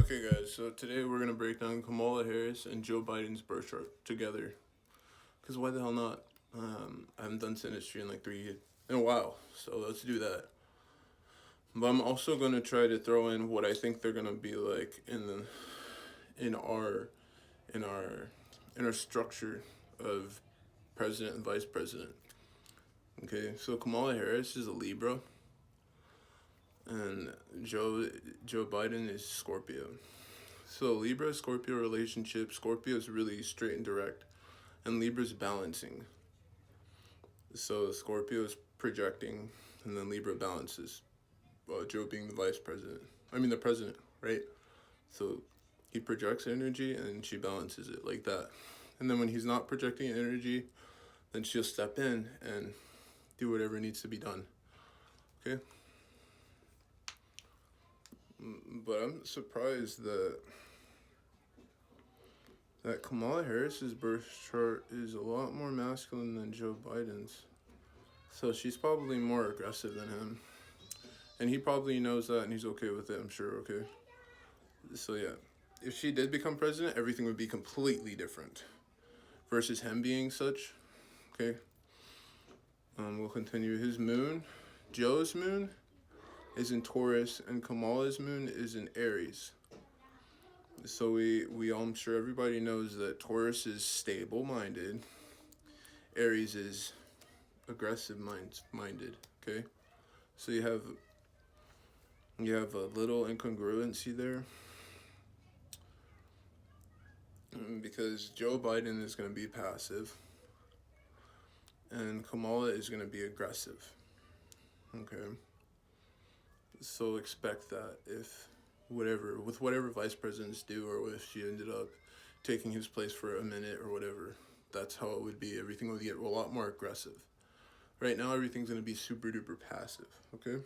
Okay, guys, so today we're going to break down Kamala Harris and Joe Biden's birth chart together. Because why the hell not? I haven't done Synastry in like 3 years, in a while, so let's do that. But I'm also going to try to throw in what I think they're going to be like in our in our in our structure of president and vice president. Okay, so Kamala Harris is a Libra, and Joe Biden is Scorpio. So Libra Scorpio relationship, Scorpio is really straight and direct, and Libra's balancing. So Scorpio is projecting, and then Libra balances. Joe being the vice president, the president, right? So he projects energy, and she balances it like that. And then when he's not projecting energy, then she'll step in and do whatever needs to be done. Okay. But I'm surprised that Kamala Harris's birth chart is a lot more masculine than Joe Biden's. So she's probably more aggressive than him. And he probably knows that and he's okay with it, I'm sure, okay? So yeah, if she did become president, everything would be completely different. Versus him being such, okay? We'll continue. His moon, Joe's moon, is in Taurus, and Kamala's moon is in Aries. So we I'm sure everybody knows that Taurus is stable-minded. Aries is aggressive-minded, okay? So you have a little incongruency there. Because Joe Biden is going to be passive, and Kamala is going to be aggressive, okay? So expect that with whatever vice presidents do, or if she ended up taking his place for a minute or whatever, that's how it would be. Everything would get a lot more aggressive. Right now, everything's going to be super duper passive, okay?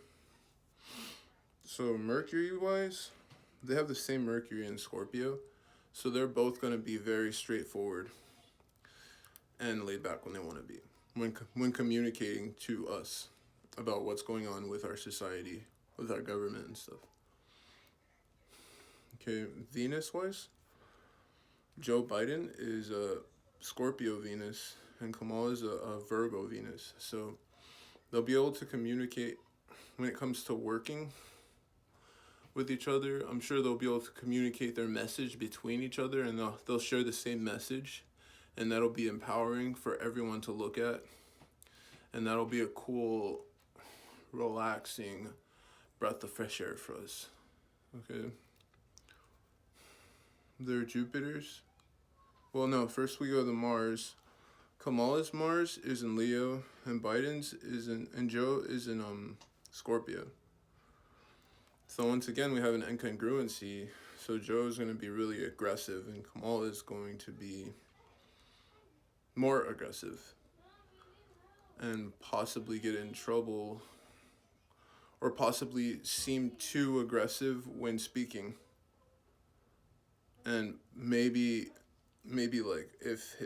So Mercury-wise, they have the same Mercury in Scorpio, so they're both going to be very straightforward and laid back when they want to be, when communicating to us about what's going on with our society, with our government and stuff. Okay, Venus-wise, Joe Biden is a Scorpio Venus, and Kamala is a Virgo Venus. So they'll be able to communicate when it comes to working with each other. I'm sure they'll be able to communicate their message between each other, and they'll share the same message, and that'll be empowering for everyone to look at. And that'll be a cool, relaxing breath of fresh air for us. Okay. They're Jupiters. Well, no, first we go to Mars. Kamala's Mars is in Leo, and Biden's and Joe is in Scorpio. So once again, we have an incongruency. So Joe is going to be really aggressive, and Kamala is going to be more aggressive, and possibly get in trouble, or possibly seem too aggressive when speaking. And maybe like if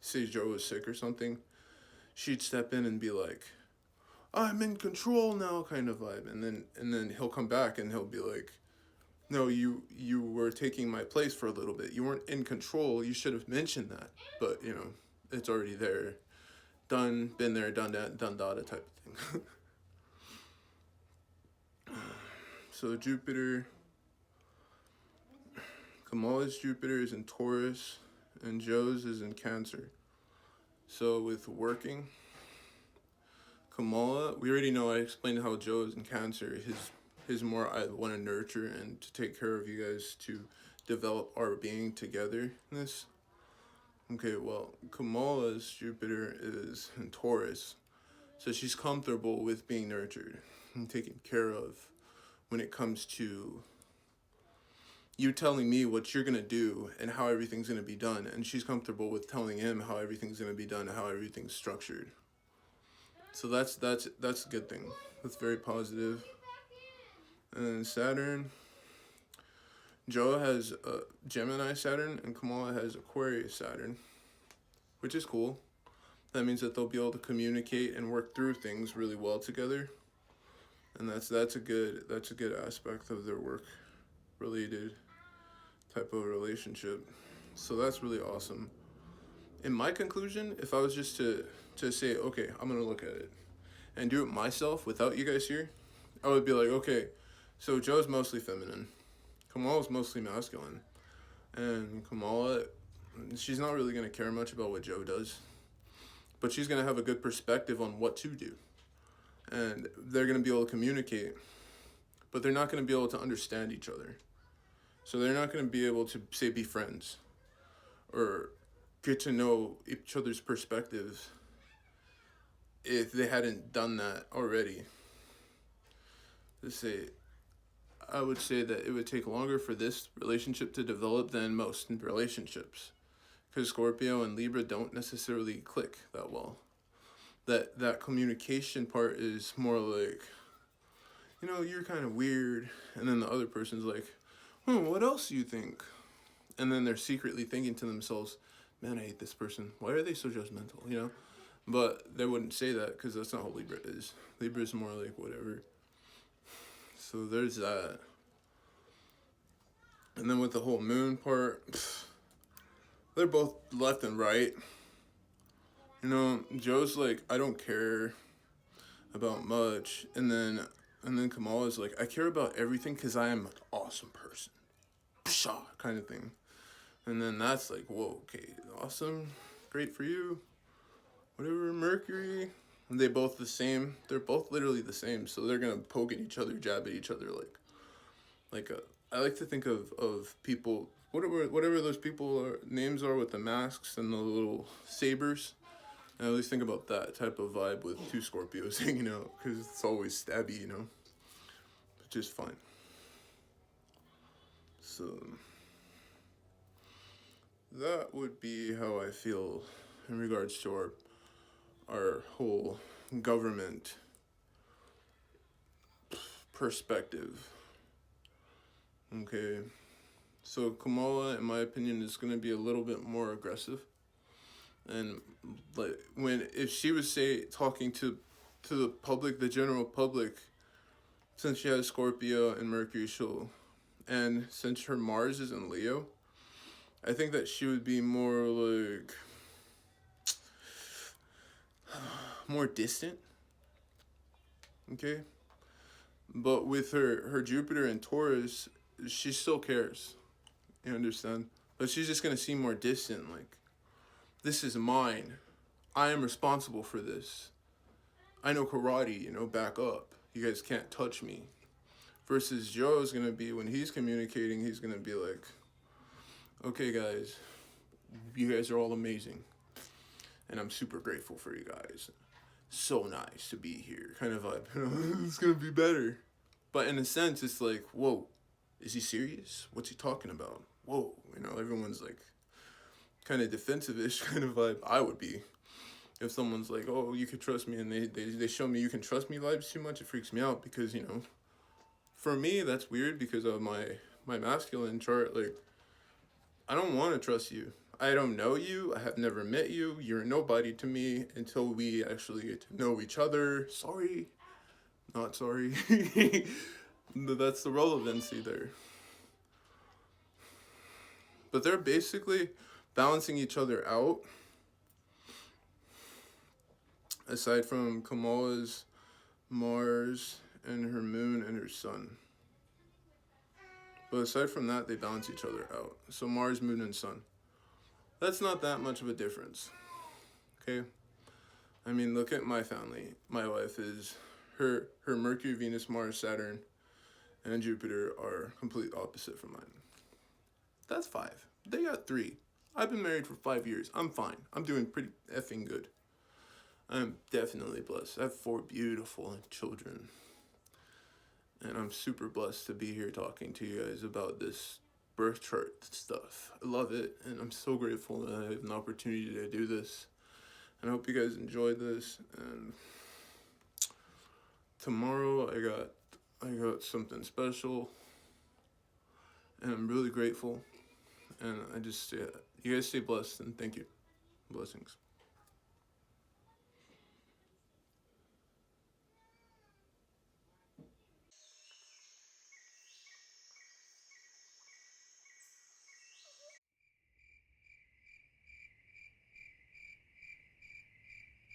say Joe was sick or something, she'd step in and be like, I'm in control now, kind of vibe. And then he'll come back and he'll be like, no, you were taking my place for a little bit. You weren't in control. You should have mentioned that. But, it's already there. Done, been there, done that, done that type of thing. So Jupiter, Kamala's Jupiter is in Taurus, and Joe's is in Cancer. So with working, Kamala, we already know, I explained how Joe is in Cancer. His more, I want to nurture and to take care of you guys, to develop our being togetherness. Okay, well, Kamala's Jupiter is in Taurus. So she's comfortable with being nurtured and taken care of when it comes to you telling me what you're going to do and how everything's going to be done. And she's comfortable with telling him how everything's going to be done and how everything's structured. So that's a good thing. That's very positive. And then Saturn, Joe has Gemini Saturn, and Kamala has Aquarius Saturn, which is cool. That means that they'll be able to communicate and work through things really well together. And that's a good aspect of their work related type of relationship. So that's really awesome. In my conclusion, if I was just to say, okay, I'm gonna look at it and do it myself without you guys here, I would be like, okay, so Joe's mostly feminine, Kamala's mostly masculine, and Kamala, she's not really gonna care much about what Joe does, but she's gonna have a good perspective on what to do, and they're gonna be able to communicate, but they're not gonna be able to understand each other. So they're not gonna be able to say be friends or get to know each other's perspectives if they hadn't done that already. Let's say, I would say that it would take longer for this relationship to develop than most relationships, because Scorpio and Libra don't necessarily click that well. That communication part is more like, you're kind of weird, and then the other person's like, what else do you think? And then they're secretly thinking to themselves, man, I hate this person. Why are they so judgmental, But they wouldn't say that because that's not what Libra is. Libra is more like whatever. So there's that. And then with the whole moon part, they're both left and right. Joe's like, I don't care about much. And then Kamala's like, I care about everything because I am an awesome person. Pshaw, kind of thing. And then that's like, whoa, okay, awesome, great for you, whatever, Mercury. And they both the same. They're both literally the same. So they're going to poke at each other, jab at each other I like to think of people, whatever those people names are with the masks and the little sabers. And I always think about that type of vibe with two Scorpios hanging out, because it's always stabby, but just fine. So that would be how I feel in regards to our whole government perspective. Okay, so Kamala, in my opinion, is going to be a little bit more aggressive, and like if she was talking to the public, the general public, since she has Scorpio and Mercury, and since her Mars is in Leo, I think that she would be more like more distant. Okay, but with her Jupiter and Taurus, she still cares. You understand? But she's just gonna seem more distant. Like, this is mine. I am responsible for this. I know karate. Back up. You guys can't touch me. Versus Joe's gonna be, when he's communicating, he's gonna be like, okay, guys, you guys are all amazing, and I'm super grateful for you guys. So nice to be here, kind of vibe. It's gonna be better. But in a sense, it's like, whoa, is he serious? What's he talking about? Whoa, everyone's like kind of defensive-ish kind of vibe. I would be. If someone's like, oh, you can trust me, and they show me you can trust me vibes too much, it freaks me out, because, for me, that's weird because of my masculine chart. Like, I don't want to trust you. I don't know you. I have never met you. You're nobody to me until we actually get to know each other. Sorry. Not sorry. That's the relevancy there. But they're basically balancing each other out. Aside from Kamala's Mars and her moon and her sun. But aside from that, they balance each other out. So Mars, moon, and sun. That's not that much of a difference. Okay? I mean, look at my family. My wife is, her Mercury, Venus, Mars, Saturn, and Jupiter are complete opposite from mine. That's 5. They got 3. I've been married for 5 years. I'm fine. I'm doing pretty effing good. I'm definitely blessed. I have 4 beautiful children. And I'm super blessed to be here talking to you guys about this birth chart stuff. I love it, and I'm so grateful that I have an opportunity to do this. And I hope you guys enjoyed this. And tomorrow I got something special, and I'm really grateful. And you guys stay blessed, and thank you. Blessings.